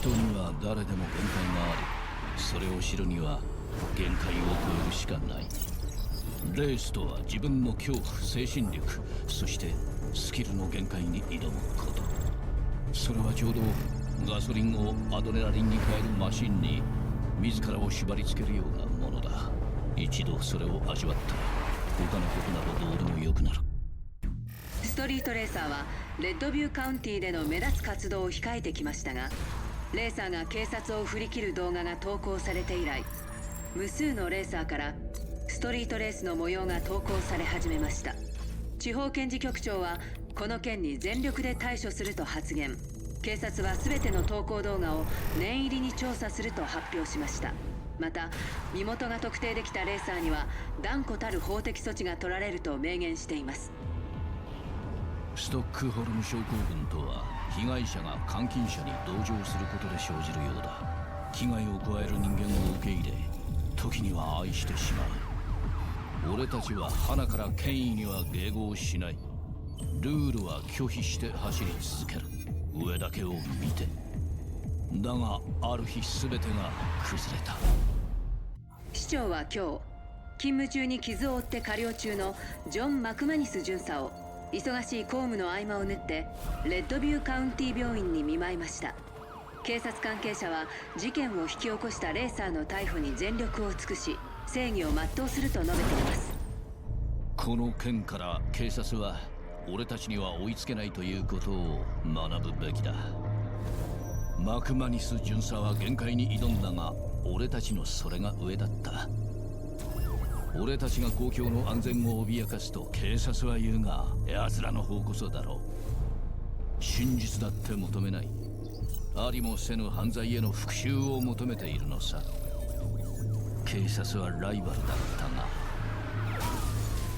人には誰でも限界があり、それを知るには限界を超えるしかない。レースとは自分の恐怖、精神力、そしてスキルの限界に挑むこと。それはちょうどガソリンをアドレナリンに変えるマシンに自らを縛り付けるようなものだ。一度それを味わったら他のことなどどうでもよくなる。ストリートレーサーはレッドビューカウンティでの目立つ活動を控えてきましたが、レーサーが警察を振り切る動画が投稿されて以来、無数のレーサーからストリートレースの模様が投稿され始めました。地方検事局長はこの件に全力で対処すると発言。警察は全ての投稿動画を念入りに調査すると発表しました。また身元が特定できたレーサーには断固たる法的措置が取られると明言しています。ストックホルム症候群とは、被害者が監禁者に同情することで生じるようだ。危害を加える人間を受け入れ、時には愛してしまう。俺たちは鼻から権威には迎合しない。ルールは拒否して走り続ける。上だけを見て。だがある日全てが崩れた。市長は今日、勤務中に傷を負って加療中のジョン・マクマニス巡査を忙しい公務の合間を縫ってレッドビューカウンティ病院に見舞いました。警察関係者は事件を引き起こしたレーサーの逮捕に全力を尽くし、正義を全うすると述べています。この件から警察は俺たちには追いつけないということを学ぶべきだ。マクマニス巡査は限界に挑んだが、俺たちのそれが上だった。俺たちが公共の安全を脅かすと警察は言うが、奴らの方こそだろう。真実だって求めない。ありもせぬ犯罪への復讐を求めているのさ。警察はライバルだったが、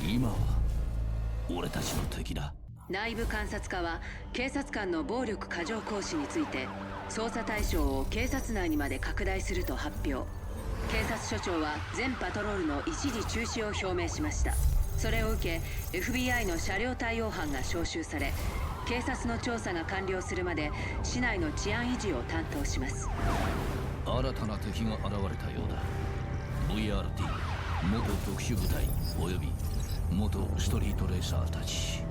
今は俺たちの敵だ。内部監察課は警察官の暴力過剰行使について捜査対象を警察内にまで拡大すると発表。警察署長は全パトロールの一時中止を表明しました。それを受け FBI の車両対応班が招集され、警察の調査が完了するまで市内の治安維持を担当します。新たな敵が現れたようだ。 VRT 元特殊部隊および元ストリートレーサーたち。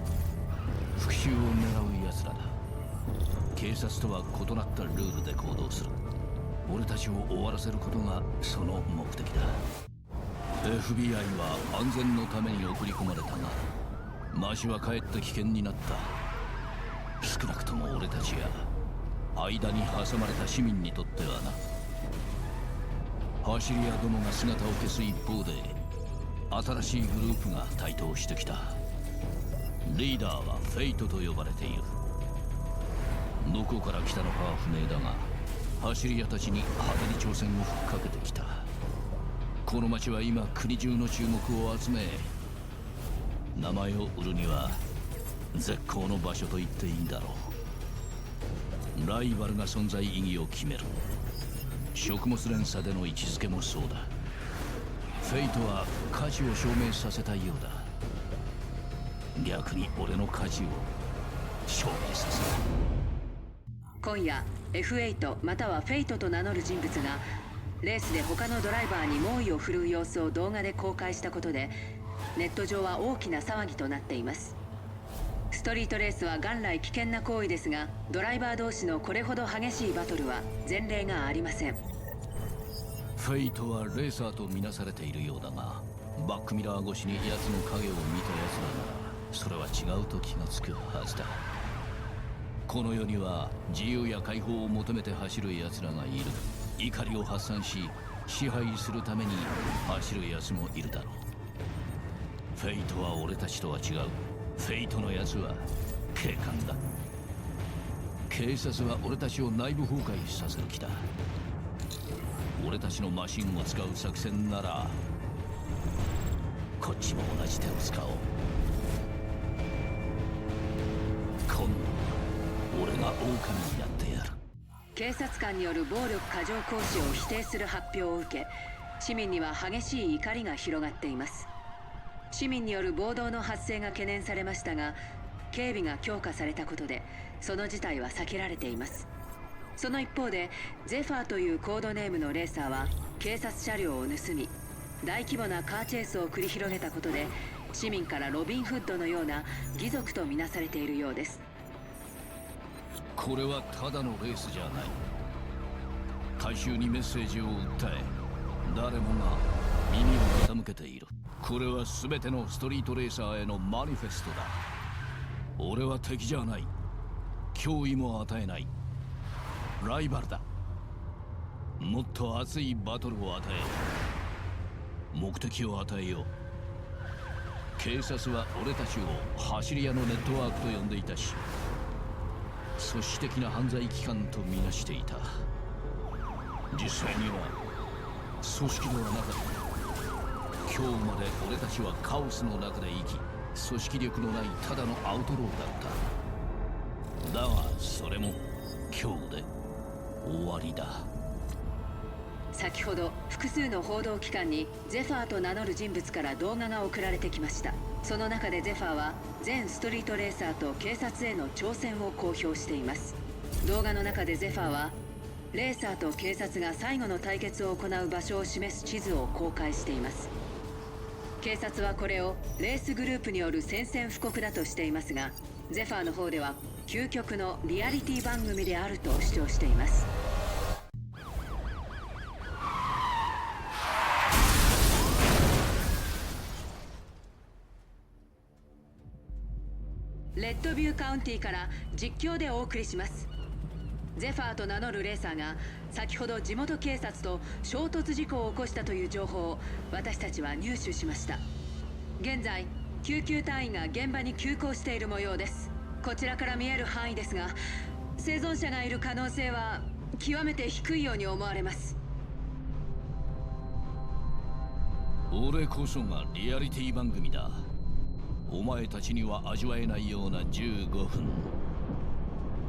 復讐を狙う奴らだ。警察とは異なったルールで行動する。俺たちを終わらせることがその目的だ。 FBI は安全のために送り込まれたが、街はかえって危険になった。少なくとも俺たちや間に挟まれた市民にとってはな。走り屋どもが姿を消す一方で、新しいグループが台頭してきた。リーダーはフェイトと呼ばれている。どこから来たのかは不明だが、走り屋たちに派手に挑戦をふっかけてきた。この町は今国中の注目を集め、名前を売るには絶好の場所と言っていいんだろう。ライバルが存在意義を決める。食物連鎖での位置づけもそうだ。フェイトは価値を証明させたいようだ。逆に俺の価値を証明させる。今夜 F8 またはフェイトと名乗る人物がレースで他のドライバーに猛威を振るう様子を動画で公開したことで、ネット上は大きな騒ぎとなっています。ストリートレースは元来危険な行為ですが、ドライバー同士のこれほど激しいバトルは前例がありません。フェイトはレーサーとみなされているようだが、バックミラー越しに奴の影を見た奴らならそれは違うと気がつくはずだ。この世には自由や解放を求めて走る奴らがいる。怒りを発散し支配するために走る奴もいるだろう。フェイトは俺たちとは違う。フェイトの奴は警官だ。警察は俺たちを内部崩壊させる気だ。俺たちのマシンを使う作戦ならこっちも同じ手を使おう。今度は俺が狼になってやる。警察官による暴力過剰行使を否定する発表を受け、市民には激しい怒りが広がっています。市民による暴動の発生が懸念されましたが、警備が強化されたことでその事態は避けられています。その一方でゼファーというコードネームのレーサーは警察車両を盗み、大規模なカーチェイスを繰り広げたことで市民からロビン・フッドのような義賊とみなされているようです。これはただのレースじゃない。大衆にメッセージを訴え、誰もが耳を傾けている。これは全てのストリートレーサーへのマニフェストだ。俺は敵じゃない、脅威も与えない、ライバルだ。もっと熱いバトルを与え、目的を与えよう。警察は俺たちを走り屋のネットワークと呼んでいたし、組織的な犯罪機関とみなしていた。実際には組織ではなかった。今日まで俺たちはカオスの中で生き、組織力のないただのアウトローだった。だがそれも今日で終わりだ。先ほど複数の報道機関にゼファーと名乗る人物から動画が送られてきました。その中でゼファーは全ストリートレーサーと警察への挑戦を公表しています。動画の中でゼファーはレーサーと警察が最後の対決を行う場所を示す地図を公開しています。警察はこれをレースグループによる宣戦布告だとしていますが、ゼファーの方では究極のリアリティ番組であると主張しています。レッドビューカウンティから実況でお送りします。ゼファーと名乗るレーサーが先ほど地元警察と衝突事故を起こしたという情報を私たちは入手しました。現在救急隊員が現場に急行している模様です。こちらから見える範囲ですが、生存者がいる可能性は極めて低いように思われます。俺こそがリアリティ番組だ。お前たちには味わえないような15分。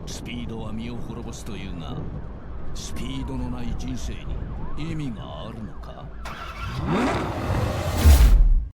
スピードは身を滅ぼすというが、スピードのない人生に意味があるのか？